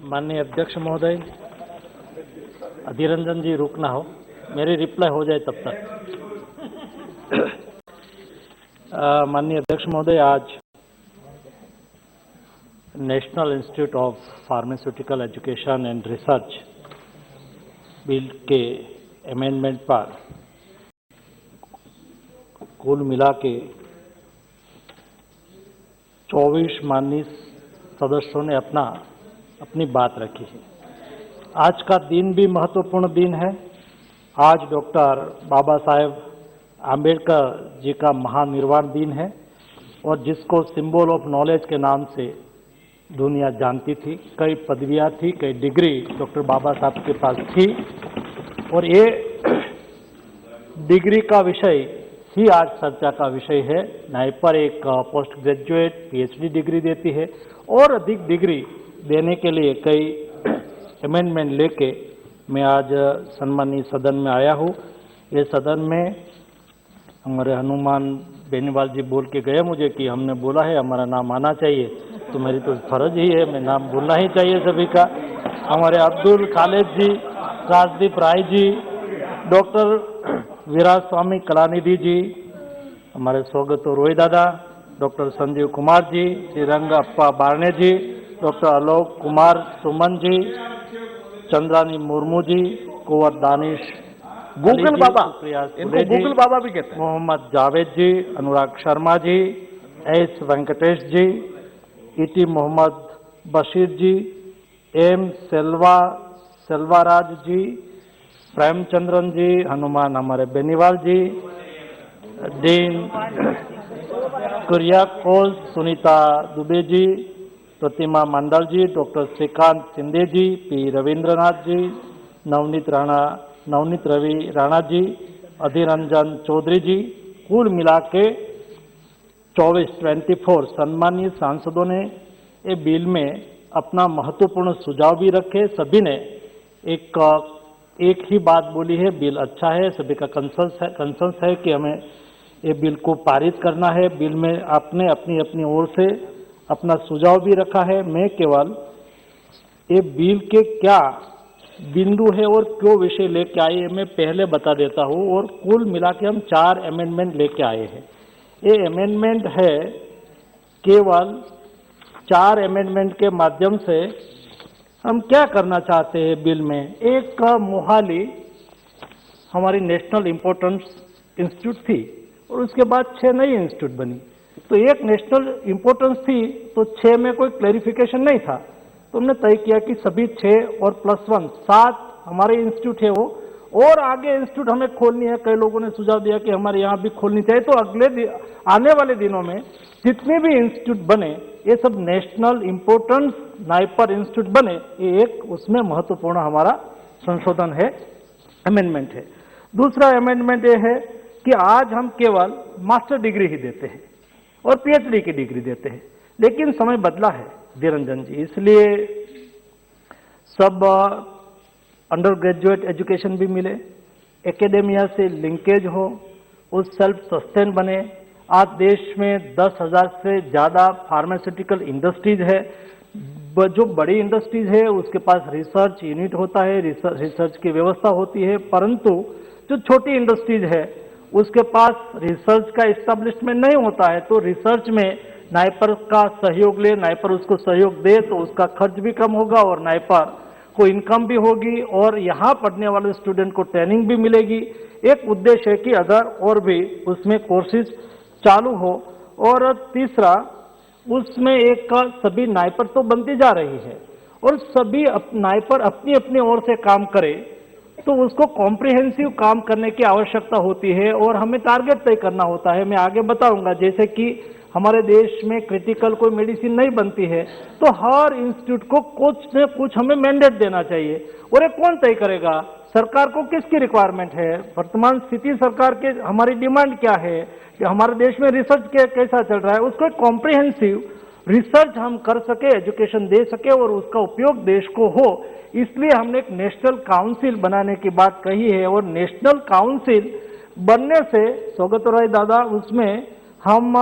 माननीय अध्यक्ष महोदय, अधीर रंजन जी रुकना हो, मेरी रिप्लाई हो जाए तब तक। माननीय अध्यक्ष महोदय, आज national institute of pharmaceutical education and research bill के अमेंडमेंट पर कुल मिला के 24 माननीय सदस्यों ने अपनी बात रखी है। आज का दिन भी महत्वपूर्ण दिन है। आज डॉक्टर बाबा साहेब आम्बेडकर जी का महानिर्वाण दिन है और जिसको सिंबल ऑफ नॉलेज के नाम से दुनिया जानती थी। कई पदवियां थी, कई डिग्री डॉक्टर बाबा साहब के पास थी और ये डिग्री का विषय ही आज चर्चा का विषय है। नाइपर एक पोस्ट ग्रेजुएट पीएचडी डिग्री देती है और अधिक डिग्री देने के लिए कई अमेंडमेंट लेके मैं आज सम्मानीय सदन में आया हूँ। ये सदन में हमारे हनुमान बेनीवाल जी बोल के गए मुझे कि हमने बोला है हमारा नाम आना चाहिए, तो मेरी तो फर्ज ही है, मैं नाम बोलना ही चाहिए सभी का। हमारे अब्दुल खालिद जी, राजदीप राय जी, डॉक्टर विराज स्वामी कलानिधि जी, हमारे स्वागत रोय दादा, डॉक्टर संजीव कुमार जी, श्रीरंग अप्पा बारने जी, डॉक्टर आलोक कुमार सुमन जी, चंद्रानी मुर्मू जी, कुंवर दानिश गूगल बाबा, इनको गूगल बाबा भी कहते हैं, मोहम्मद जावेद जी, अनुराग शर्मा जी, एस वेंकटेश जी, इटी मोहम्मद बशीर जी, एम सेल्वाराज जी, प्रेमचंद्रन जी, हनुमान हमारे बेनीवाल जी, डीन कुरियाकोस, सुनीता दुबे जी, प्रतिमा मंडल जी, डॉक्टर श्रीकांत शिंदे जी, पी रविंद्रनाथ जी, नवनीत रवि राणा जी, अधीर रंजन चौधरी जी, कुल मिला के 24 सम्मानीय सांसदों ने ये बिल में अपना महत्वपूर्ण सुझाव भी रखे। सभी ने एक ही बात बोली है, बिल अच्छा है, सभी का कंसेंसस है कि हमें ये बिल को पारित करना है। बिल में आपने अपनी ओर से अपना सुझाव भी रखा है। मैं केवल ये बिल के क्या बिंदु है और क्यों विषय लेके आए मैं पहले बता देता हूँ। और कुल मिला के हम 4 अमेंडमेंट लेके आए हैं। ये अमेंडमेंट है, केवल 4 अमेंडमेंट के माध्यम से हम क्या करना चाहते हैं बिल में। एक मोहाली हमारी नेशनल इम्पोर्टेंस इंस्टीट्यूट थी और उसके बाद 6 नई इंस्टीट्यूट बनी। तो एक नेशनल इम्पोर्टेंस थी तो 6 में कोई क्लैरिफिकेशन नहीं था, तो हमने तय किया कि सभी 6 और +1 7 हमारे इंस्टीट्यूट है वो, और आगे इंस्टीट्यूट हमें खोलनी है। कई लोगों ने सुझाव दिया कि हमारे यहाँ भी खोलनी चाहिए। तो आने वाले दिनों में जितने भी इंस्टीट्यूट बने ये सब नेशनल इम्पोर्टेंस नाइपर इंस्टीट्यूट बने, ये एक उसमें महत्वपूर्ण हमारा संशोधन है, अमेंडमेंट है। दूसरा अमेंडमेंट ये है कि आज हम केवल मास्टर डिग्री ही देते हैं और पीएचडी की डिग्री देते हैं, लेकिन समय बदला है निरंजन जी, इसलिए सब अंडर ग्रेजुएट एजुकेशन भी मिले, एकेडेमिया से लिंकेज हो, उस सेल्फ सस्टेन बने। आज देश में 10,000 से ज़्यादा फार्मास्यूटिकल इंडस्ट्रीज है। जो बड़ी इंडस्ट्रीज है उसके पास रिसर्च यूनिट होता है, रिसर्च की व्यवस्था होती है, परंतु जो छोटी इंडस्ट्रीज है उसके पास रिसर्च का एस्टेब्लिशमेंट नहीं होता है। तो रिसर्च में नाइपर का सहयोग ले, नाइपर उसको सहयोग दे तो उसका खर्च भी कम होगा और नाइपर को इनकम भी होगी और यहाँ पढ़ने वाले स्टूडेंट को ट्रेनिंग भी मिलेगी। एक उद्देश्य है कि अगर और भी उसमें कोर्सेज चालू हो। और तीसरा, उसमें एक का सभी नाइपर तो बनती जा रही है और सभी नाइपर अपनी अपनी ओर से काम करे तो उसको कॉम्प्रिहेंसिव काम करने की आवश्यकता होती है और हमें टारगेट तय करना होता है। मैं आगे बताऊंगा, जैसे कि हमारे देश में क्रिटिकल कोई मेडिसिन नहीं बनती है तो हर इंस्टीट्यूट को कुछ न कुछ हमें मैंडेट देना चाहिए। और ये कौन तय करेगा? सरकार को किसकी रिक्वायरमेंट है, वर्तमान स्थिति सरकार के हमारी डिमांड क्या है, कि हमारे देश में रिसर्च कैसा चल रहा है, उसको कॉम्प्रिहेंसिव रिसर्च हम कर सके, एजुकेशन दे सके और उसका उपयोग देश को हो। इसलिए हमने एक नेशनल काउंसिल बनाने की बात कही है। और नेशनल काउंसिल बनने से स्वागत राय दादा, उसमें हम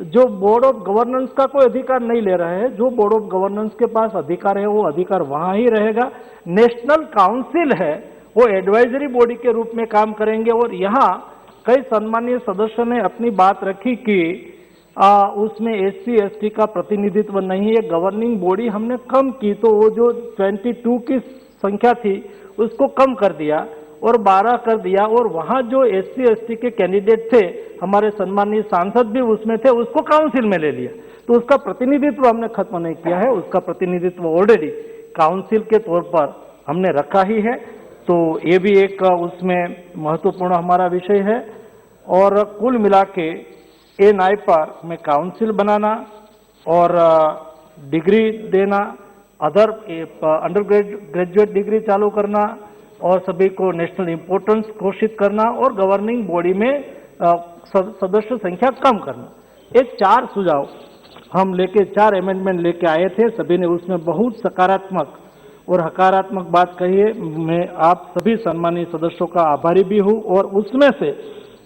जो बोर्ड ऑफ गवर्नेंस का कोई अधिकार नहीं ले रहे हैं। जो बोर्ड ऑफ गवर्नेंस के पास अधिकार है वो अधिकार वहां ही रहेगा। नेशनल काउंसिल है वो एडवाइजरी बॉडी के रूप में काम करेंगे। और यहाँ कई सम्मानीय सदस्यों ने अपनी बात रखी कि उसमें SC ST का प्रतिनिधित्व नहीं है। गवर्निंग बॉडी हमने कम की, तो वो जो 22 की संख्या थी उसको कम कर दिया और 12 कर दिया। और वहां जो SC ST के कैंडिडेट थे, हमारे सम्मानीय सांसद भी उसमें थे, उसको काउंसिल में ले लिया। तो उसका प्रतिनिधित्व हमने खत्म नहीं किया है, उसका प्रतिनिधित्व ऑलरेडी काउंसिल के तौर पर हमने रखा ही है। तो ये भी एक उसमें महत्वपूर्ण हमारा विषय है। और कुल मिला के A9 पर में काउंसिल बनाना और डिग्री देना, अदर अंडर ग्रेजुएट डिग्री चालू करना और सभी को नेशनल इम्पोर्टेंस घोषित करना और गवर्निंग बॉडी में सदस्य संख्या कम करना, ये 4 सुझाव हम लेके 4 अमेंडमेंट लेके आए थे। सभी ने उसमें बहुत सकारात्मक और हकारात्मक बात कही है। मैं आप सभी सम्मानित सदस्यों का आभारी भी हूँ। और उसमें से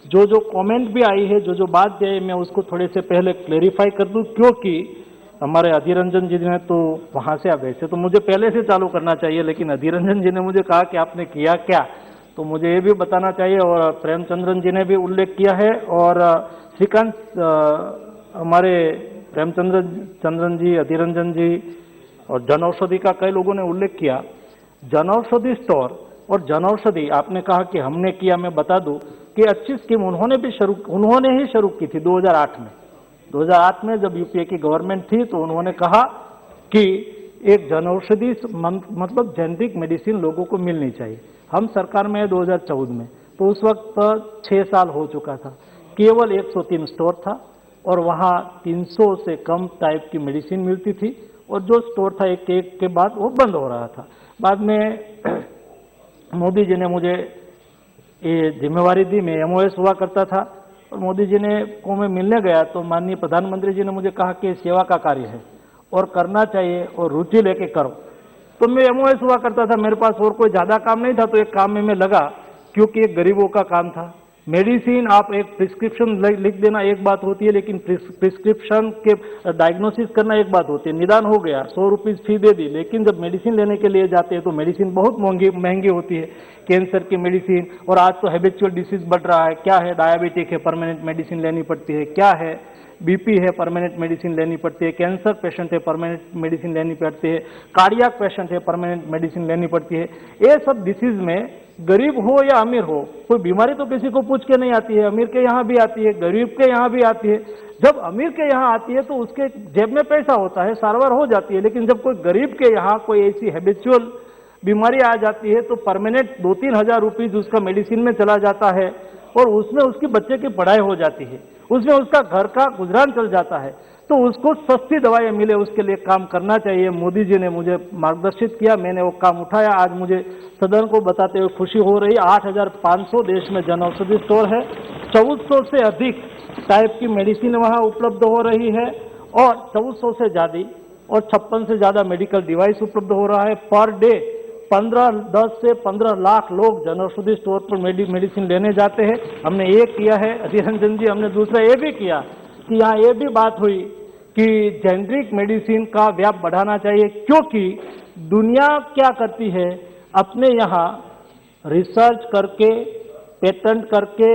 जो जो कमेंट भी आई है, जो जो बात दी है, मैं उसको थोड़े से पहले क्लेरिफाई कर दूं, क्योंकि हमारे अधीर रंजन जी ने तो वहाँ से वैसे तो मुझे पहले से चालू करना चाहिए, लेकिन अधीर रंजन जी ने मुझे कहा कि आपने किया क्या, तो मुझे ये भी बताना चाहिए। और प्रेमचंद्रन जी ने भी उल्लेख किया है और श्रीकांत हमारे प्रेमचंद्रन जी, अधीर रंजन जी और जन औषधि का कई लोगों ने उल्लेख किया। जन औषधि स्टोर और जन औषधि आपने कहा कि हमने किया, मैं बता दूं कि अच्छी स्कीम उन्होंने ही शुरू की थी 2008 में। 2008 में जब यूपीए की गवर्नमेंट थी तो उन्होंने कहा कि एक जन औषधि मतलब जेनरिक मेडिसिन लोगों को मिलनी चाहिए। हम सरकार में 2014 में, तो उस वक्त 6 साल हो चुका था, केवल 103 स्टोर था और वहाँ 300 से कम टाइप की मेडिसिन मिलती थी और जो स्टोर था एक के बाद वो बंद हो रहा था। बाद में मोदी जी ने मुझे ये जिम्मेवारी दी, मैं MOS हुआ करता था और मोदी जी ने को मैं मिलने गया तो माननीय प्रधानमंत्री जी ने मुझे कहा कि सेवा का कार्य है और करना चाहिए और रुचि लेके करो। तो मैं MOS हुआ करता था, मेरे पास और कोई ज़्यादा काम नहीं था, तो एक काम में मैं लगा, क्योंकि एक गरीबों का काम था। मेडिसिन आप एक प्रिस्क्रिप्शन लिख देना एक बात होती है, लेकिन प्रिस्क्रिप्शन के डायग्नोसिस करना एक बात होती है। निदान हो गया, 100 रुपीज़ फी दे दी, लेकिन जब मेडिसिन लेने के लिए जाते हैं तो मेडिसिन बहुत महंगी होती है, कैंसर की मेडिसिन। और आज तो हैबिचुअल डिसीज बढ़ रहा है, क्या है, डायबिटिक है, परमानेंट मेडिसिन लेनी पड़ती है, क्या है, BP है, परमानेंट मेडिसिन लेनी पड़ती है, कैंसर पेशेंट है, परमानेंट मेडिसिन लेनी पड़ती है, कार्डियक पेशेंट है, परमानेंट मेडिसिन लेनी पड़ती है। ये सब डिसीज में गरीब हो या अमीर हो, कोई बीमारी तो किसी को पूछ के नहीं आती है। अमीर के यहाँ भी आती है, गरीब के यहाँ भी आती है। जब अमीर के यहाँ आती है तो उसके जेब में पैसा होता है, सारवार हो जाती है। लेकिन जब कोई गरीब के यहाँ कोई ऐसी हैबिचुअल बीमारी आ जाती है तो परमानेंट 2-3 हजार रुपीज उसका मेडिसिन में चला जाता है और उसमें उसकी बच्चे की पढ़ाई हो जाती है, उसमें उसका घर का गुजरान चल जाता है। तो उसको सस्ती दवाएं मिले, उसके लिए काम करना चाहिए। मोदी जी ने मुझे मार्गदर्शित किया, मैंने वो काम उठाया। आज मुझे सदन को बताते हुए खुशी हो रही। 8500 देश में जन औषधि स्टोर है, 1400 से अधिक टाइप की मेडिसिन वहाँ उपलब्ध हो रही है और 1400 से ज़्यादा और 56 से ज़्यादा मेडिकल डिवाइस उपलब्ध हो रहा है। पर डे 10 से 15 लाख लोग जन औषधि स्टोर पर मेडिसिन लेने जाते हैं। हमने ये किया है, अधीर रंजन जी, हमने दूसरा ये भी किया कि यहाँ ये भी बात हुई कि जेनरिक मेडिसिन का व्याप बढ़ाना चाहिए, क्योंकि दुनिया क्या करती है, अपने यहाँ रिसर्च करके पेटेंट करके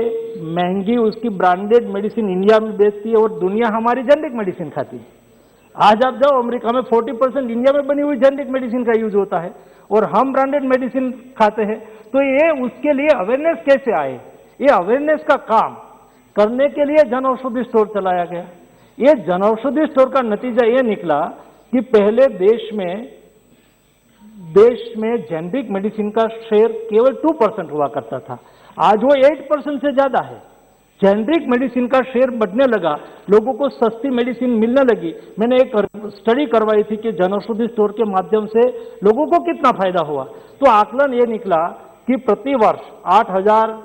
महंगी उसकी ब्रांडेड मेडिसिन इंडिया में बेचती है और दुनिया हमारी जेनरिक मेडिसिन खाती है। आज आप जाओ अमेरिका में 40% इंडिया में बनी हुई जेनरिक मेडिसिन का यूज होता है और हम ब्रांडेड मेडिसिन खाते हैं। तो ये उसके लिए अवेयरनेस कैसे आए, ये अवेयरनेस का काम करने के लिए जन औषधि स्टोर चलाया गया। ये जन औषधि स्टोर का नतीजा ये निकला कि पहले देश में जेनरिक मेडिसिन का शेयर केवल 2% हुआ करता था, आज वो 8% से ज्यादा है। जेनरिक मेडिसिन का शेयर बढ़ने लगा, लोगों को सस्ती मेडिसिन मिलने लगी। मैंने एक स्टडी करवाई थी कि जन औषधि स्टोर के माध्यम से लोगों को कितना फायदा हुआ। तो आकलन ये निकला कि प्रति वर्ष 8000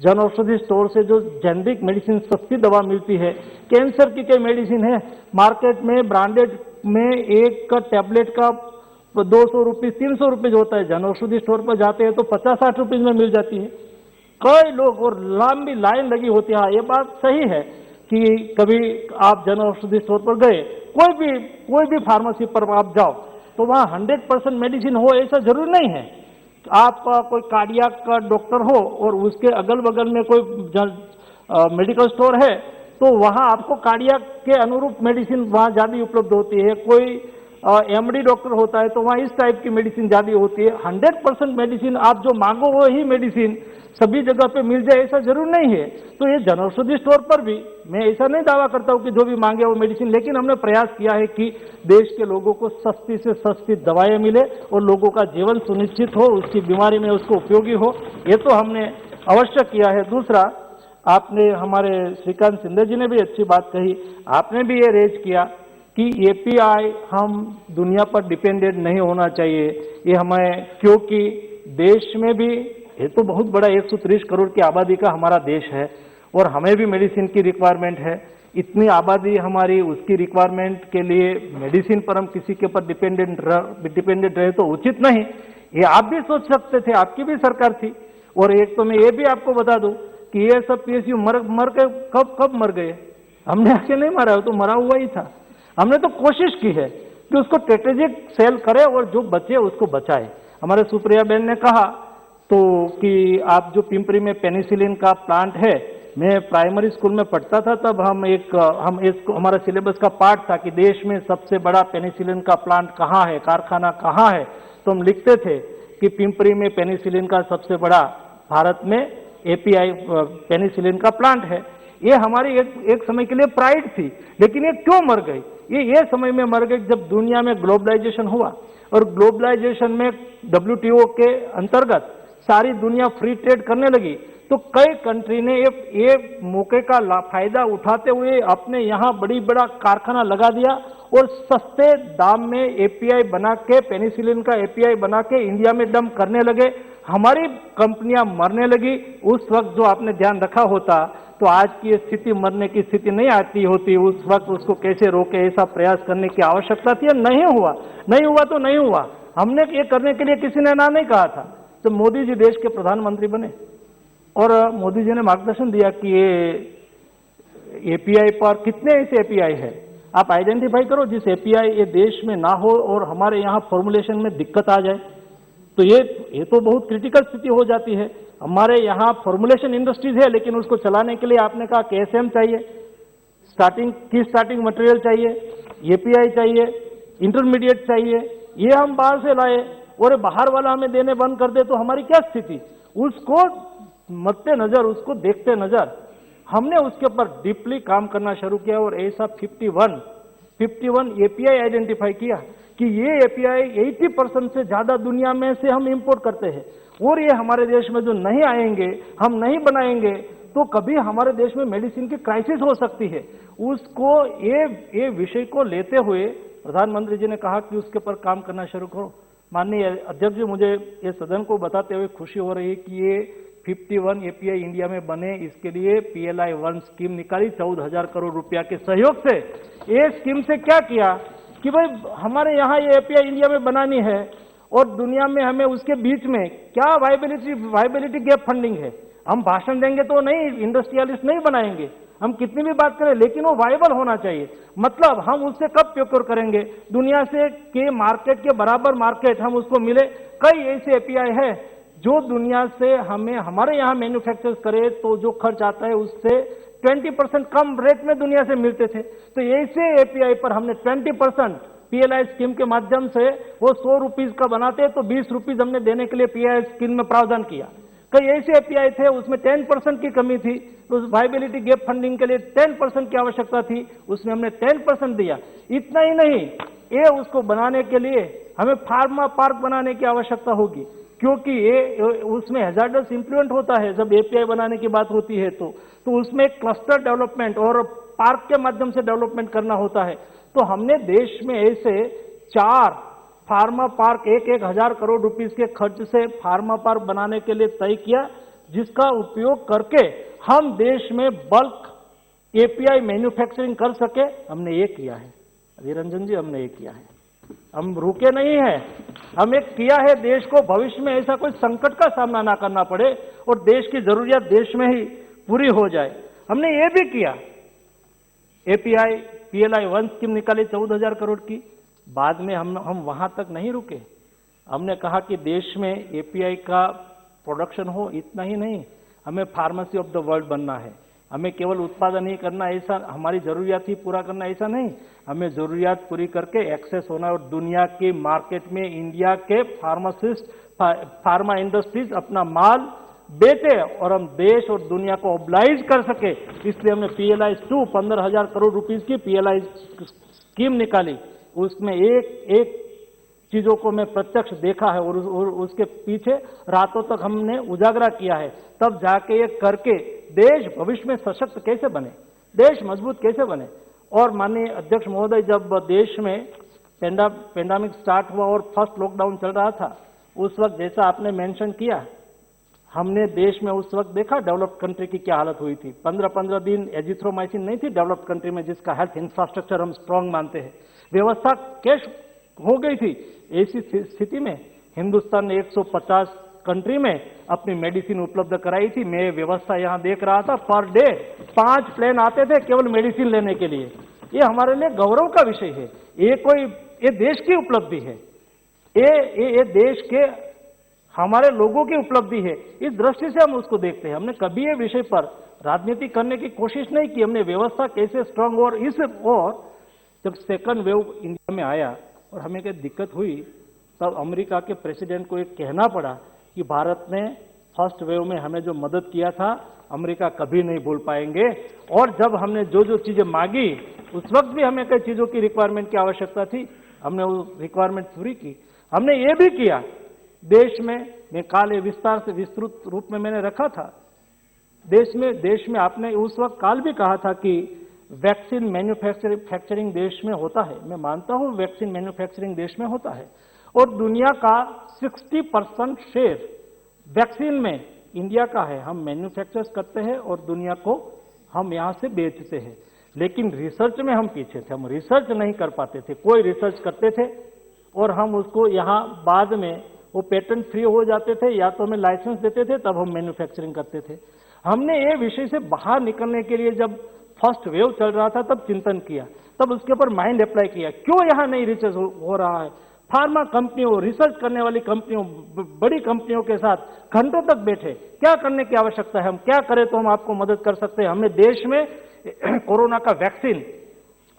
जन औषधि स्टोर से जो जेनरिक मेडिसिन सस्ती दवा मिलती है, कैंसर की कई मेडिसिन है मार्केट में ब्रांडेड में एक टैबलेट का 200 रुपीज 300 रुपीज होता है, जन औषधि स्टोर पर जाते हैं तो 50-60 रुपीज में मिल जाती है। कई लोग और लंबी लाइन लगी होती है। हाँ, ये बात सही है कि कभी आप जन औषधि स्टोर पर गए, कोई भी फार्मेसी पर आप जाओ तो वहाँ 100% मेडिसिन हो ऐसा जरूर नहीं है। आप कोई कार्डियक का डॉक्टर हो और उसके अगल बगल में कोई मेडिकल स्टोर है तो वहाँ आपको कार्डियक के अनुरूप मेडिसिन वहाँ ज़्यादा उपलब्ध होती है। कोई एमडी डॉक्टर होता है तो वहाँ इस टाइप की मेडिसिन ज़्यादा होती है। 100% मेडिसिन आप जो मांगो वो ही मेडिसिन सभी जगह पे मिल जाए ऐसा जरूर नहीं है। तो ये जनऔषधि स्टोर पर भी मैं ऐसा नहीं दावा करता हूँ कि जो भी मांगे वो मेडिसिन, लेकिन हमने प्रयास किया है कि देश के लोगों को सस्ती से सस्ती दवाएं मिले और लोगों का जीवन सुनिश्चित हो, उसकी बीमारी में उसको उपयोगी हो, ये तो हमने अवश्य किया है। दूसरा, आपने हमारे श्रीकांत शिंदे जी ने भी अच्छी बात कही, आपने भी ये रेज किया कि एपीआई हम दुनिया पर डिपेंडेंट नहीं होना चाहिए। ये हमें, क्योंकि देश में भी ये तो बहुत बड़ा 130 करोड़ की आबादी का हमारा देश है और हमें भी मेडिसिन की रिक्वायरमेंट है। इतनी आबादी हमारी, उसकी रिक्वायरमेंट के लिए मेडिसिन पर हम किसी के ऊपर डिपेंडेंट रहे तो उचित नहीं। ये आप भी सोच सकते थे, आपकी भी सरकार थी। और एक तो मैं ये भी आपको बता दूं कि ये सब पीएसयू मर के कब मर गए, हमने आके नहीं मारा, तो मरा हुआ ही था। हमने तो कोशिश की है कि उसको स्ट्रेटेजिक सेल करे और जो बचे उसको बचाए। हमारे सुप्रिया बहन ने कहा तो कि आप जो पिंपरी में पेनिसिलिन का प्लांट है, मैं प्राइमरी स्कूल में पढ़ता था तब हमारा सिलेबस का पार्ट था कि देश में सबसे बड़ा पेनिसिलिन का प्लांट कहाँ है, कारखाना कहाँ है। तो हम लिखते थे कि पिंपरी में पेनिसिलिन का सबसे बड़ा भारत में एपीआई पेनिसिलिन का प्लांट है। ये हमारी एक समय के लिए प्राइड थी, लेकिन ये क्यों मर गई? ये समय में मर गई जब दुनिया में ग्लोबलाइजेशन हुआ और ग्लोबलाइजेशन में WTO के अंतर्गत सारी दुनिया फ्री ट्रेड करने लगी तो कई कंट्री ने ये मौके का फायदा उठाते हुए अपने यहाँ बड़ा कारखाना लगा दिया और सस्ते दाम में एपीआई बना के, पेनिसिलिन का एपीआई बना के इंडिया में डंप करने लगे। हमारी कंपनियां मरने लगी। उस वक्त जो आपने ध्यान रखा होता तो आज की स्थिति, मरने की स्थिति नहीं आती होती। उस वक्त उसको कैसे रोके, ऐसा प्रयास करने की आवश्यकता थी। नहीं हुआ तो नहीं हुआ। हमने ये करने के लिए किसी ने ना नहीं कहा था। तो मोदी जी देश के प्रधानमंत्री बने और मोदी जी ने मार्गदर्शन दिया कि ये एपीआई पर कितने ऐसे एपीआई है, आप आइडेंटिफाई करो जिस एपीआई ये देश में ना हो और हमारे यहाँ फॉर्मुलेशन में दिक्कत आ जाए। तो ये तो बहुत क्रिटिकल स्थिति हो जाती है। हमारे यहाँ फॉर्मुलेशन इंडस्ट्रीज है, लेकिन उसको चलाने के लिए आपने कहा KSM चाहिए, स्टार्टिंग मटेरियल चाहिए, एपीआई चाहिए, इंटरमीडिएट चाहिए। ये हम बाहर से लाए और बाहर वाला हमें देने बंद कर दे तो हमारी क्या स्थिति? उसको मद्देनजर, उसको देखते नजर हमने उसके ऊपर डीपली काम करना शुरू किया और ऐसा 51 एपीआई आइडेंटिफाई किया कि ये एपीआई 80% से ज्यादा दुनिया में से हम इंपोर्ट करते हैं और ये हमारे देश में जो नहीं आएंगे, हम नहीं बनाएंगे तो कभी हमारे देश में मेडिसिन की क्राइसिस हो सकती है। उसको ये विषय को लेते हुए प्रधानमंत्री जी ने कहा कि उसके ऊपर काम करना शुरू करो। माननीय अध्यक्ष जी, मुझे ये सदन को बताते हुए खुशी हो रही है कि ये 51 एपीआई इंडिया में बने, इसके लिए PLI 1 स्कीम निकाली 14,000 करोड़ रुपया के सहयोग से। ये स्कीम से क्या किया कि भाई हमारे यहाँ ये एपीआई इंडिया में बनानी है और दुनिया में हमें उसके बीच में क्या वायबिलिटी गैप फंडिंग है। हम भाषण देंगे तो नहीं, इंडस्ट्रियलिस्ट नहीं बनाएंगे, हम कितनी भी बात करें, लेकिन वो वायबल होना चाहिए। मतलब हम उससे कब प्रोक्योर करेंगे? दुनिया से के मार्केट के बराबर मार्केट हम उसको मिले। कई ऐसे एपीआई है जो दुनिया से हमें हमारे यहाँ मैन्युफैक्चर करे तो जो खर्च आता है उससे 20% कम रेट में दुनिया से मिलते थे। तो ऐसे एपीआई पर हमने 20% PLI स्कीम के माध्यम से वो 100 रुपीज का बनाते तो 20 रुपीज हमने देने के लिए PLI स्कीम में प्रावधान किया। कई ऐसे एपीआई थे उसमें 10% की कमी थी, तो उस वायबिलिटी गैप फंडिंग के लिए 10% की आवश्यकता थी, उसमें हमने 10% दिया। इतना ही नहीं, ये उसको बनाने के लिए हमें फार्मा पार्क बनाने की आवश्यकता होगी, क्योंकि ये उसमें हैजार्डस इन्फ्लुएंट होता है। जब एपीआई बनाने की बात होती है तो उसमें एक क्लस्टर डेवलपमेंट और पार्क के माध्यम से डेवलपमेंट करना होता है। तो हमने देश में ऐसे 4 फार्मा पार्क 1,000 करोड़ रुपीस के खर्च से फार्मा पार्क बनाने के लिए तय किया, जिसका उपयोग करके हम देश में बल्क एपीआई मैन्युफैक्चरिंग कर सके। हमने ये किया है अधीर रंजन जी, हमने ये किया है। हम रुके नहीं हैं, हम एक किया है देश को भविष्य में ऐसा कोई संकट का सामना ना करना पड़े और देश की जरूरियात देश में ही पूरी हो जाए। हमने ये भी किया एपीआई पीएलआई 1 स्कीम निकाली 14,000 करोड़ की। बाद में हम वहां तक नहीं रुके, हमने कहा कि देश में एपीआई का प्रोडक्शन हो, इतना ही नहीं, हमें फार्मेसी ऑफ द वर्ल्ड बनना है। हमें केवल उत्पादन ही करना, ऐसा हमारी जरूरियात ही पूरा करना ऐसा नहीं, हमें जरूरियात पूरी करके एक्सेस होना और दुनिया के मार्केट में इंडिया के फार्मासिस्ट फार्मा इंडस्ट्रीज अपना माल बेचे और हम देश और दुनिया को ऑब्लाइज कर सके। इसलिए हमने पीएलआई 2 15,000 करोड़ रुपीस की पीएलआई स्कीम निकाली। उसमें एक चीजों को मैं प्रत्यक्ष देखा है और उसके पीछे रातों तक हमने उजागरा किया है। तब जाके ये करके देश भविष्य में सशक्त कैसे बने, देश मजबूत कैसे बने। और माननीय अध्यक्ष महोदय, जब देश में पेंडेमिक स्टार्ट हुआ और फर्स्ट लॉकडाउन चल रहा था, उस वक्त जैसा आपने मेंशन किया, हमने देश में उस वक्त देखा डेवलप्ड कंट्री की क्या हालत हुई थी। 15-15 दिन एजिथ्रोमाइसिन नहीं थी डेवलप्ड कंट्री में, जिसका हेल्थ इंफ्रास्ट्रक्चर हम स्ट्रांग मानते हैं। व्यवस्था कैश हो गई थी। ऐसी स्थिति में हिंदुस्तान ने 150 कंट्री में अपनी मेडिसिन उपलब्ध कराई थी। मैं व्यवस्था यहां देख रहा था, पर डे 5 प्लेन आते थे केवल मेडिसिन लेने के लिए। ये हमारे लिए गौरव का विषय है। ये देश की उपलब्धि है, ये देश के हमारे लोगों की उपलब्धि है। इस दृष्टि से हम उसको देखते हैं। हमने कभी ये विषय पर राजनीति करने की कोशिश नहीं की। हमने व्यवस्था कैसे स्ट्रांग और जब सेकंड वेव इंडिया में आया और हमें क्या दिक्कत हुई, तब अमेरिका के प्रेसिडेंट को एक कहना पड़ा कि भारत ने फर्स्ट वेव में हमें जो मदद किया था, अमेरिका कभी नहीं भूल पाएंगे। और जब हमने जो जो चीजें मांगी, उस वक्त भी हमें कई चीजों की रिक्वायरमेंट की आवश्यकता थी, हमने वो रिक्वायरमेंट पूरी की। हमने ये भी किया देश में, मैं काल विस्तार से विस्तृत रूप में मैंने रखा था। देश में आपने उस वक्त काल भी कहा था कि वैक्सीन मैन्युफैक्चरिंग देश में होता है। मैं मानता हूं वैक्सीन मैन्युफैक्चरिंग देश में होता है और दुनिया का 60% शेयर वैक्सीन में इंडिया का है। हम मैन्युफैक्चर करते हैं और दुनिया को हम यहां से बेचते हैं। लेकिन रिसर्च में हम पीछे थे, हम रिसर्च नहीं कर पाते थे। कोई रिसर्च करते थे और हम उसको यहां बाद में वो पेटेंट फ्री हो जाते थे, या तो हमें लाइसेंस देते थे, तब हम मैन्युफैक्चरिंग करते थे। हमने ये विषय से बाहर निकलने के लिए जब फर्स्ट वेव चल रहा था, तब चिंतन किया, तब उसके ऊपर माइंड अप्लाई किया, क्यों यहां नहीं रिसर्च हो रहा है। फार्मा कंपनियों, रिसर्च करने वाली कंपनियों, बड़ी कंपनियों के साथ घंटों तक बैठे, क्या करने की आवश्यकता है, हम क्या करें तो हम आपको मदद कर सकते हैं। हमने देश में कोरोना का वैक्सीन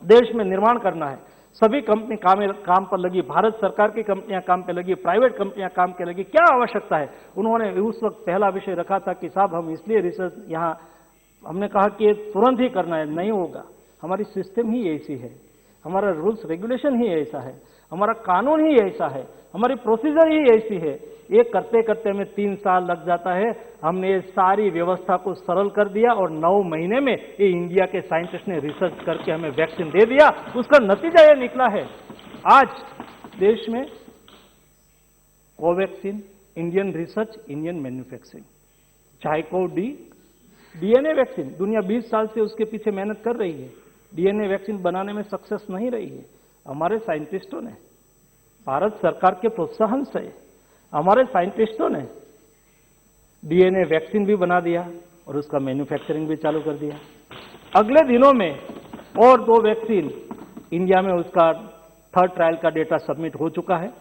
देश में निर्माण करना है। सभी कंपनी काम पर लगी, भारत सरकार की कंपनियां काम पे लगी, प्राइवेट कंपनियां काम पे लगी। क्या आवश्यकता है, उन्होंने उस वक्त पहला विषय रखा था कि साहब हम इसलिए रिसर्च यहां, हमने कहा कि तुरंत ही करना है, नहीं होगा। हमारी सिस्टम ही ऐसी है, हमारा रूल्स रेगुलेशन ही ऐसा है, हमारा कानून ही ऐसा है, हमारी प्रोसीजर ही ऐसी है। ये करते करते हमें 3 साल लग जाता है। हमने ये सारी व्यवस्था को सरल कर दिया और 9 महीने में ये इंडिया के साइंटिस्ट ने रिसर्च करके हमें वैक्सीन दे दिया। उसका नतीजा ये निकला है, आज देश में Covaxin, Indian research, Indian manufacturing, ZyCoV DNA vaccine, दुनिया 20 साल से उसके पीछे मेहनत कर रही है, डीएनए वैक्सीन बनाने में सक्सेस नहीं रही है। हमारे साइंटिस्टों ने, भारत सरकार के प्रोत्साहन से हमारे साइंटिस्टों ने डीएनए वैक्सीन भी बना दिया और उसका मैन्युफैक्चरिंग भी चालू कर दिया। अगले दिनों में और 2 वैक्सीन इंडिया में उसका 3rd ट्रायल का डेटा सबमिट हो चुका है।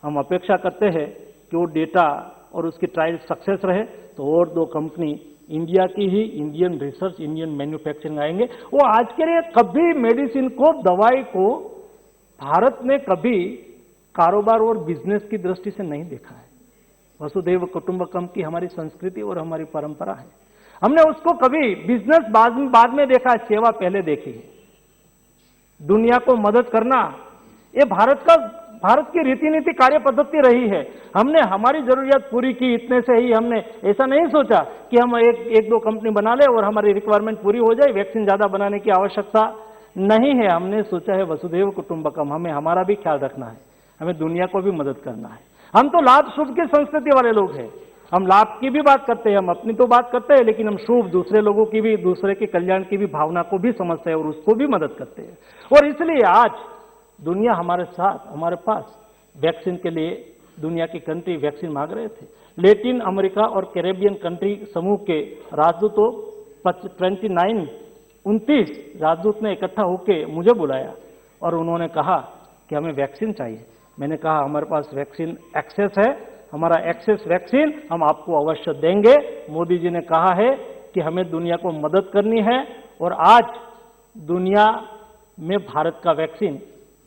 हम अपेक्षा करते हैं कि वो डेटा और उसकी ट्रायल सक्सेस रहे तो और 2 कंपनी इंडिया की ही, इंडियन रिसर्च, इंडियन मैन्युफैक्चरिंग आएंगे। वो आज के लिए कभी मेडिसिन को, दवाई को भारत ने कभी कारोबार और बिजनेस की दृष्टि से नहीं देखा है। वसुधैव कुटुंबकम की हमारी संस्कृति और हमारी परंपरा है। हमने उसको कभी बिजनेस बाद में देखा, सेवा पहले देखी है। दुनिया को मदद करना ये भारत की रीति नीति कार्य पद्धति रही है। हमने हमारी जरूरियत पूरी की, इतने से ही हमने ऐसा नहीं सोचा कि हम एक 2 कंपनी बना ले और हमारी रिक्वायरमेंट पूरी हो जाए, वैक्सीन ज्यादा बनाने की आवश्यकता नहीं है। हमने सोचा है वसुधैव कुटुंबकम, हमें हमारा भी ख्याल रखना है, हमें दुनिया को भी मदद करना है। हम तो लाभ शुभ की संस्कृति वाले लोग हैं। हम लाभ की भी बात करते हैं, हम अपनी तो बात करते हैं, लेकिन हम शुभ, दूसरे लोगों की भी, दूसरे के कल्याण की भी भावना को भी समझते हैं और उसको भी मदद करते हैं। और इसलिए आज दुनिया हमारे साथ, हमारे पास वैक्सीन के लिए दुनिया की कंट्री वैक्सीन मांग रहे थे। लैटिन अमेरिका और कैरेबियन कंट्री समूह के राजदूतों 29 29 राजदूत ने इकट्ठा होकर मुझे बुलाया और उन्होंने कहा कि हमें वैक्सीन चाहिए। मैंने कहा हमारे पास वैक्सीन एक्सेस है, हमारा एक्सेस वैक्सीन हम आपको अवश्य देंगे। मोदी जी ने कहा है कि हमें दुनिया को मदद करनी है और आज दुनिया में भारत का वैक्सीन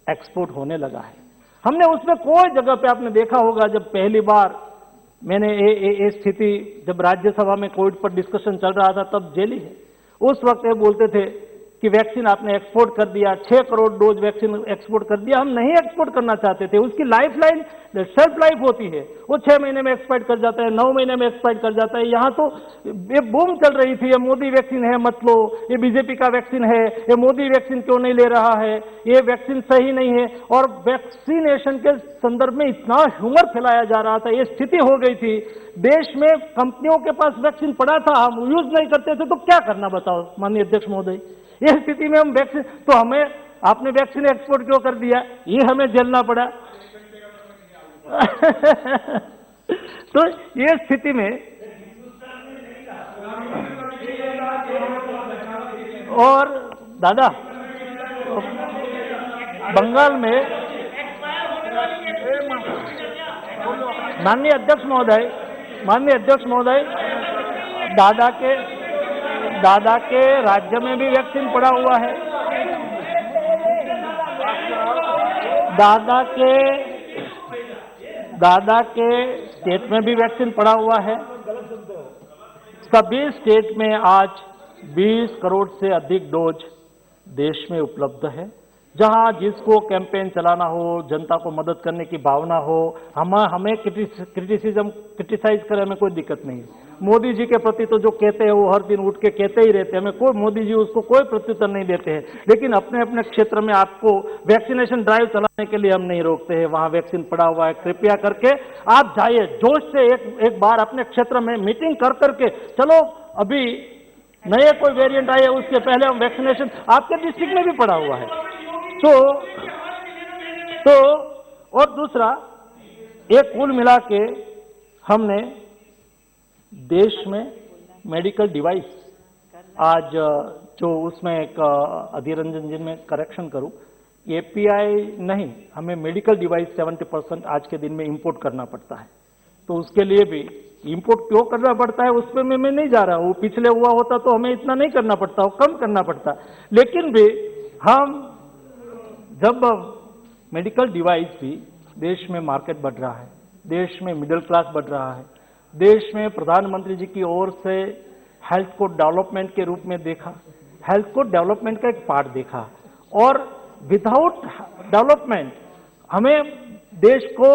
एक्सपोर्ट होने लगा है। हमने उसमें कोई जगह पे आपने देखा होगा, जब पहली बार मैंने ये स्थिति जब राज्यसभा में कोविड पर डिस्कशन चल रहा था तब झेली है। उस वक्त ये बोलते थे कि वैक्सीन आपने एक्सपोर्ट कर दिया, 6 करोड़ डोज वैक्सीन एक्सपोर्ट कर दिया। हम नहीं एक्सपोर्ट करना चाहते थे, उसकी लाइफ लाइन शेल्फ लाइफ होती है, वो 6 महीने में एक्सपायर कर जाता है, 9 महीने में एक्सपायर कर जाता है। यहाँ तो ये बूम चल रही थी, ये मोदी वैक्सीन है मत लो, ये बीजेपी का वैक्सीन है, ये मोदी वैक्सीन क्यों नहीं ले रहा है, ये वैक्सीन सही नहीं है। और वैक्सीनेशन के संदर्भ में इतना ह्यूमर फैलाया जा रहा था, ये स्थिति हो गई थी। देश में कंपनियों के पास वैक्सीन पड़ा था, हम यूज नहीं करते थे, तो क्या करना बताओ माननीय अध्यक्ष महोदय। ये स्थिति में हम वैक्सीन, तो हमें आपने वैक्सीन एक्सपोर्ट क्यों कर दिया, ये हमें झेलना पड़ा। तो ये स्थिति में और दादा बंगाल में माननीय अध्यक्ष महोदय दादा के राज्य में भी वैक्सीन पड़ा हुआ है, दादा के स्टेट में भी वैक्सीन पड़ा हुआ है। सभी स्टेट में आज 20 करोड़ से अधिक डोज देश में उपलब्ध है। जहां जिसको कैंपेन चलाना हो, जनता को मदद करने की भावना हो, हमें क्रिटिसाइज करे, हमें कोई दिक्कत नहीं है। मोदी जी के प्रति तो जो कहते हैं वो हर दिन उठ के कहते ही रहते हैं, हमें कोई मोदी जी उसको कोई प्रत्युत्तर नहीं देते हैं। लेकिन अपने अपने क्षेत्र में आपको वैक्सीनेशन ड्राइव चलाने के लिए हम नहीं रोकते हैं। वहां वैक्सीन पड़ा हुआ है, कृपया करके आप जाइए जोश से एक बार अपने क्षेत्र में मीटिंग कर करके, चलो अभी नए कोई वेरिएंट आए उसके पहले हम वैक्सीनेशन, आपके डिस्ट्रिक्ट में भी पड़ा हुआ है। तो और दूसरा, एक कुल मिला के हमने देश में मेडिकल डिवाइस आज जो उसमें एक अधीर रंजन जी में करेक्शन करूं, एपीआई नहीं, हमें मेडिकल डिवाइस 70% आज के दिन में इंपोर्ट करना पड़ता है। तो उसके लिए भी इंपोर्ट क्यों करना पड़ता है उस पर मैं नहीं जा रहा हूं। पिछले हुआ होता तो हमें इतना नहीं करना पड़ता, कम करना पड़ता। लेकिन भी हम जब मेडिकल डिवाइस भी देश में मार्केट बढ़ रहा है, देश में मिडिल क्लास बढ़ रहा है, देश में प्रधानमंत्री जी की ओर से हेल्थ को डेवलपमेंट के रूप में देखा, हेल्थ को डेवलपमेंट का एक पार्ट देखा, और विदाउट डेवलपमेंट हमें देश को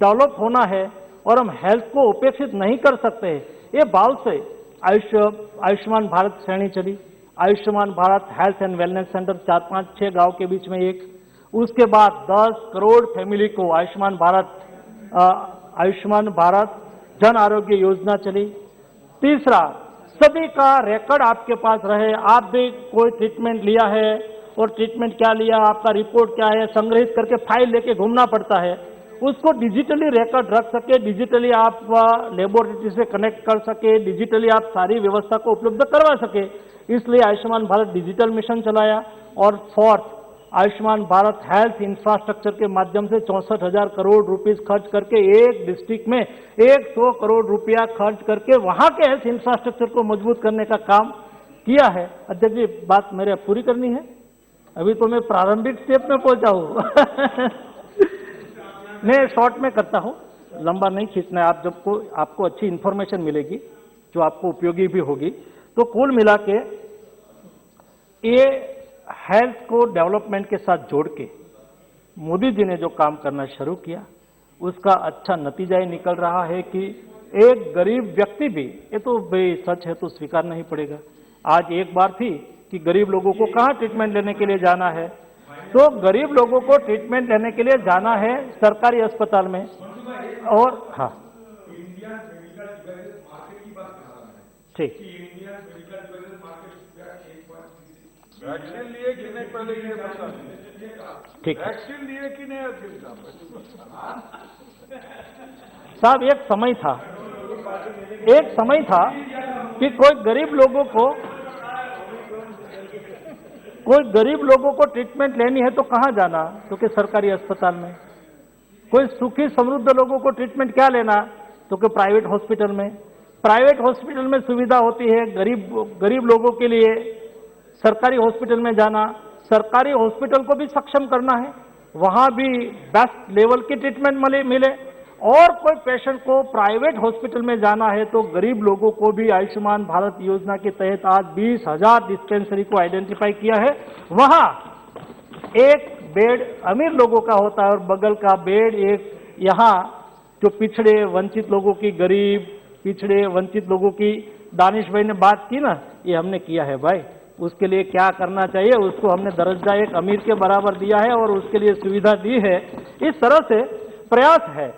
डेवलप होना है और हम हेल्थ को उपेक्षित नहीं कर सकते। ये भाव से आयुष्मान भारत श्रेणी चली, Ayushman Bharat health and wellness centre 4-5-6 गांव के बीच में एक, उसके बाद 10 करोड़ फैमिली को आयुष्मान भारत जन आरोग्य योजना चली। तीसरा, सभी का रिकॉर्ड आपके पास रहे, आप भी कोई ट्रीटमेंट लिया है और ट्रीटमेंट क्या लिया, आपका रिपोर्ट क्या है, संग्रहित करके फाइल लेके घूमना पड़ता है, उसको डिजिटली रिकॉर्ड रख सके, डिजिटली आप लेबोरेटरी से कनेक्ट कर सके, डिजिटली आप सारी व्यवस्था को उपलब्ध करवा सके। इसलिए आयुष्मान भारत डिजिटल मिशन चलाया। और fourth, Ayushman Bharat health infrastructure के माध्यम से 64,000 करोड़ रुपीस खर्च करके एक डिस्ट्रिक्ट में 100 करोड़ रुपया खर्च करके वहां के हेल्थ इंफ्रास्ट्रक्चर को मजबूत करने का काम किया है। अध्यक्ष जी, बात मेरे पूरी करनी है, अभी तो मैं प्रारंभिक स्टेप में पहुंचा हूं। मैं शॉर्ट में करता हूं, लंबा नहीं खींचना है। आपको अच्छी इंफॉर्मेशन मिलेगी जो आपको उपयोगी भी होगी। तो कुल मिला के ये हेल्थ को डेवलपमेंट के साथ जोड़ के मोदी जी ने जो काम करना शुरू किया उसका अच्छा नतीजा ही निकल रहा है कि एक गरीब व्यक्ति भी, ये तो भाई सच है तो स्वीकारना ही पड़ेगा। आज एक बार थी कि गरीब लोगों को कहाँ ट्रीटमेंट लेने के लिए जाना है, तो गरीब लोगों को ट्रीटमेंट लेने के लिए जाना है सरकारी अस्पताल में। और हाँ ठीक, वैक्सीन लिए कि नहीं पहले ये बता, ठीक वैक्सीन लिए कि नहीं? साहब एक समय था कि कोई गरीब लोगों को कोई गरीब लोगों को ट्रीटमेंट लेनी है तो कहाँ जाना, तो कि सरकारी अस्पताल में। कोई सुखी समृद्ध लोगों को ट्रीटमेंट क्या लेना, तो कि प्राइवेट हॉस्पिटल में। प्राइवेट हॉस्पिटल में सुविधा होती है गरीब लोगों के लिए सरकारी हॉस्पिटल में जाना। सरकारी हॉस्पिटल को भी सक्षम करना है, वहां भी बेस्ट लेवल की ट्रीटमेंट मिले। और कोई पेशेंट को प्राइवेट हॉस्पिटल में जाना है तो गरीब लोगों को भी आयुष्मान भारत योजना के तहत आज 20,000 डिस्पेंसरी को आइडेंटिफाई किया है। वहां एक बेड अमीर लोगों का होता है और बगल का बेड एक यहाँ जो पिछड़े वंचित लोगों की, गरीब पिछड़े वंचित लोगों की, दानिश भाई ने बात की ना, ये हमने किया है भाई। उसके लिए क्या करना चाहिए, उसको हमने दर्जा एक अमीर के बराबर दिया है और उसके लिए सुविधा दी है। इस तरह से प्रयास है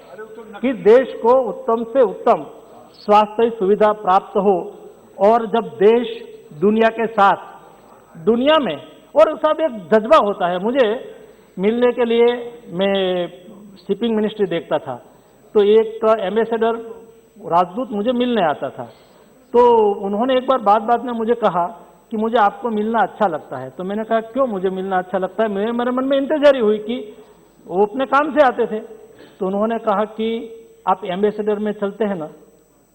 कि देश को उत्तम से उत्तम स्वास्थ्य सुविधा प्राप्त हो। और जब देश दुनिया के साथ, दुनिया में, और सब एक जज्बा होता है। मुझे मिलने के लिए मैं शिपिंग मिनिस्ट्री देखता था तो एक एम्बेसडर राजदूत मुझे मिलने आता था, तो उन्होंने एक बार बात में मुझे कहा कि मुझे आपको मिलना अच्छा लगता है। तो मैंने कहा क्यों मुझे मिलना अच्छा लगता है, मेरे मन में इंतजारी हुई कि वो अपने काम से आते थे। तो उन्होंने कहा कि आप एम्बेसडर में चलते हैं ना,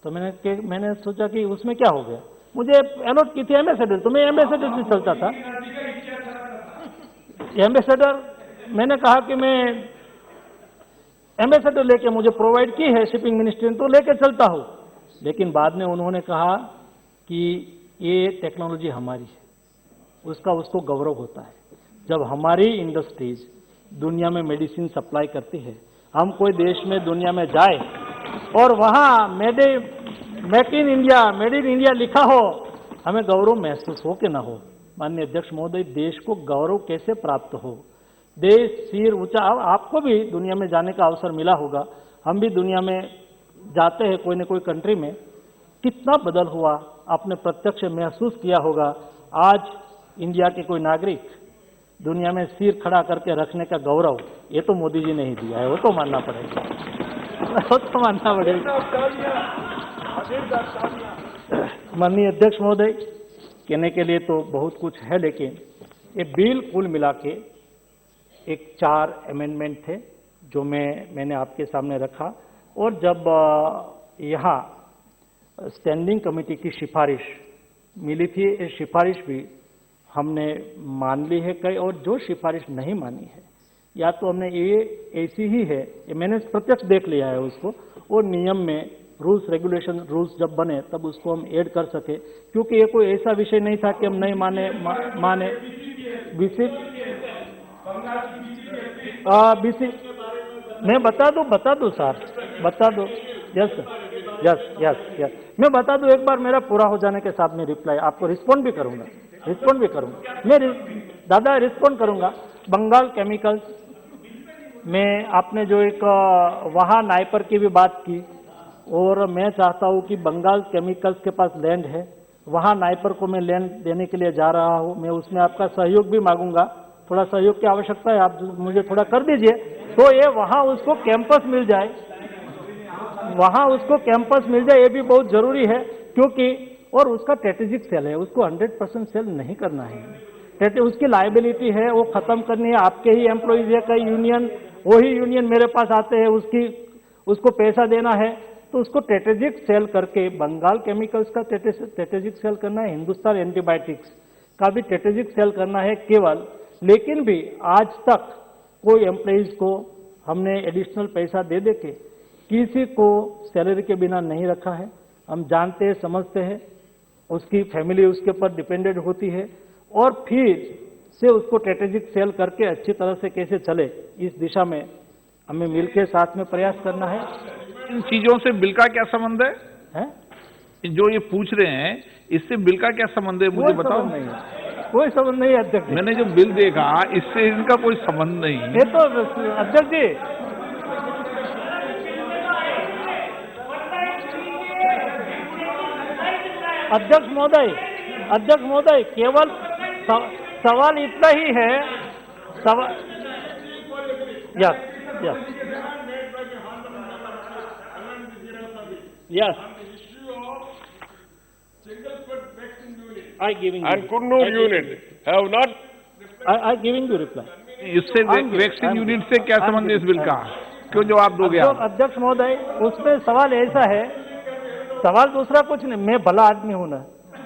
तो मैंने सोचा कि उसमें क्या हो गया, मुझे अलॉट की थी एम्बेसडर, तो मैं एम्बेसडर से चलता था। एम्बेसडर, मैंने कहा कि मैं एम्बेसडर लेके मुझे प्रोवाइड की है शिपिंग मिनिस्ट्री ने, तो लेके चलता हूँ। लेकिन बाद में उन्होंने कहा कि ये टेक्नोलॉजी हमारी है, उसको गौरव होता है। जब हमारी इंडस्ट्रीज दुनिया में मेडिसिन सप्लाई करती है, हम कोई देश में दुनिया में जाए और वहाँ मेड इन इंडिया लिखा हो, हमें गौरव महसूस हो कि ना हो। माननीय अध्यक्ष महोदय, देश को गौरव कैसे प्राप्त हो, देश सिर ऊंचा। आपको भी दुनिया में जाने का अवसर मिला होगा, हम भी दुनिया में जाते हैं कोई न कोई कंट्री में, कितना बदल हुआ आपने प्रत्यक्ष महसूस किया होगा। आज इंडिया के कोई नागरिक दुनिया में सिर खड़ा करके रखने का गौरव, ये तो मोदी जी ने ही दिया है, वो तो मानना पड़ेगा, वो तो मानना पड़ेगा। माननीय अध्यक्ष महोदय, कहने के लिए तो बहुत कुछ है, लेकिन ये बिल कुल मिला के एक 4 अमेंडमेंट थे जो मैंने आपके सामने रखा। और जब यहाँ स्टैंडिंग कमेटी की सिफारिश मिली थी, ये सिफारिश भी हमने मान ली है कई, और जो सिफारिश नहीं मानी है या तो हमने ये ऐसी ही है, ये मैंने प्रत्यक्ष देख लिया है उसको, और नियम में रूल्स रेगुलेशन रूल्स जब बने तब उसको हम ऐड कर सके, क्योंकि ये कोई ऐसा विषय नहीं था कि हम नहीं माने बीसी मैं बता दूं सर, बता दो। यस मैं बता दूं, एक बार मेरा पूरा हो जाने के साथ में रिप्लाई आपको रिस्पॉन्ड भी करूंगा मैं दादा रिस्पॉन्ड करूंगा। बंगाल केमिकल्स में आपने जो एक वहाँ नाइपर की भी बात की, और मैं चाहता हूँ कि बंगाल केमिकल्स के पास लैंड है, वहाँ नाइपर को मैं लैंड देने के लिए जा रहा हूँ। मैं उसमें आपका सहयोग भी मांगूंगा, थोड़ा सहयोग की आवश्यकता है, आप मुझे थोड़ा कर दीजिए तो ये वहाँ उसको कैंपस मिल जाए, ये भी बहुत जरूरी है। क्योंकि और उसका स्ट्रेटेजिक सेल है, उसको 100% सेल नहीं करना है, उसकी लायबिलिटी है, वो खत्म करनी है। आपके ही एम्प्लॉइज है, कई यूनियन, वही यूनियन मेरे पास आते हैं, उसको पैसा देना है, तो उसको स्ट्रेटेजिक सेल करके बंगाल केमिकल्स का स्ट्रेटेजिक सेल करना है, हिंदुस्तान एंटीबायोटिक्स का भी स्ट्रेटेजिक सेल करना है केवल। लेकिन भी आज तक कोई एम्प्लॉइज को हमने एडिशनल पैसा दे के किसी को सैलरी के बिना नहीं रखा है। हम जानते हैं, समझते हैं, उसकी फैमिली उसके ऊपर डिपेंडेंट होती है, और फिर से उसको स्ट्रेटेजिक सेल करके अच्छी तरह से कैसे चले, इस दिशा में हमें मिलकर साथ में प्रयास करना है। इन चीजों से बिल का क्या संबंध है? जो ये पूछ रहे हैं, इससे बिल का क्या संबंध है, मुझे बताओ। कोई संबंध नहीं है अध्यक्ष जी। मैंने जो बिल देखा, इससे इनका कोई संबंध नहीं। ये तो अध्यक्ष जी, अध्यक्ष महोदय केवल सवाल इतना ही है, yes and Kunnur unit have not I giving you reply. इससे वैक्सीन यूनिट से क्या संबंध है इस बिल का? क्यों जवाब दोगे आप? अध्यक्ष महोदय, उसमें सवाल ऐसा है, सवाल दूसरा कुछ नहीं, मैं भला आदमी हूं ना,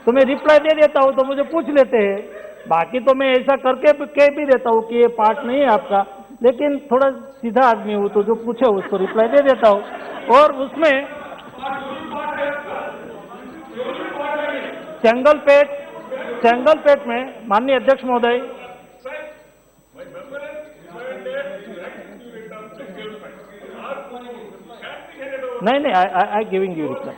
तो मैं रिप्लाई दे देता हूं, तो मुझे पूछ लेते हैं, बाकी तो मैं ऐसा करके कह भी देता हूं कि ये पार्ट नहीं है आपका, लेकिन थोड़ा सीधा आदमी हूं, तो जो पूछे उसको रिप्लाई दे देता हूं। और उसमें चेंगलपेट में माननीय अध्यक्ष महोदय, नहीं, आई गिविंग यू रिप्लाई।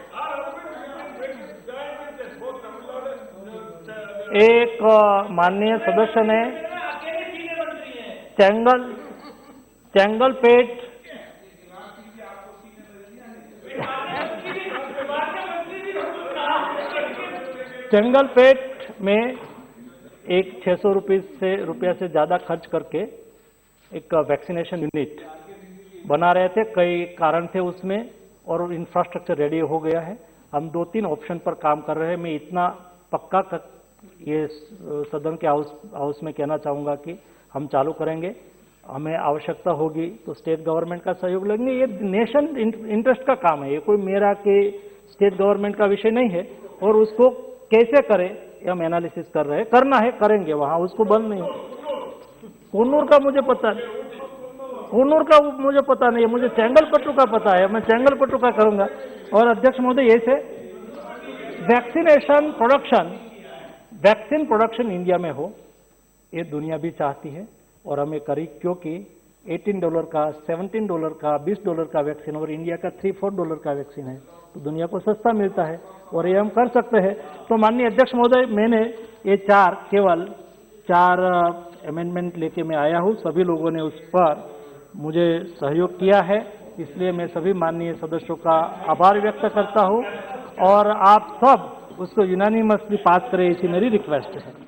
एक माननीय सदस्य ने चेंगलपेट में एक 600 रुपया से ज़्यादा खर्च करके एक वैक्सीनेशन यूनिट बना रहे थे। कई कारण थे उसमें, और इंफ्रास्ट्रक्चर रेडी हो गया है। हम 2-3 ऑप्शन पर काम कर रहे हैं। मैं इतना पक्का ये सदन के हाउस में कहना चाहूँगा कि हम चालू करेंगे। हमें आवश्यकता होगी तो स्टेट गवर्नमेंट का सहयोग लेंगे। ये नेशन इंटरेस्ट का काम है, ये कोई मेरा के स्टेट गवर्नमेंट का विषय नहीं है। और उसको कैसे करें हम एनालिसिस कर रहे हैं, करना है करेंगे, वहाँ उसको बंद नहीं। कूनूर का मुझे पता नहीं है, मुझे चेंगलपट्टू का पता है, मैं चेंगलपट्टू का करूंगा। और अध्यक्ष महोदय, ऐसे वैक्सीन प्रोडक्शन इंडिया में हो, ये दुनिया भी चाहती है और हमें करी, क्योंकि $18 का, $17 का, $20 का वैक्सीन और इंडिया का $3-4 का वैक्सीन है, तो दुनिया को सस्ता मिलता है और ये हम कर सकते हैं। तो माननीय अध्यक्ष महोदय, मैंने ये केवल चार अमेंडमेंट लेके मैं आया हूँ। सभी लोगों ने उस पर मुझे सहयोग किया है, इसलिए मैं सभी माननीय सदस्यों का आभार व्यक्त करता हूँ और आप सब उसको यूनानिमसली पास करें, ऐसी मेरी रिक्वेस्ट है।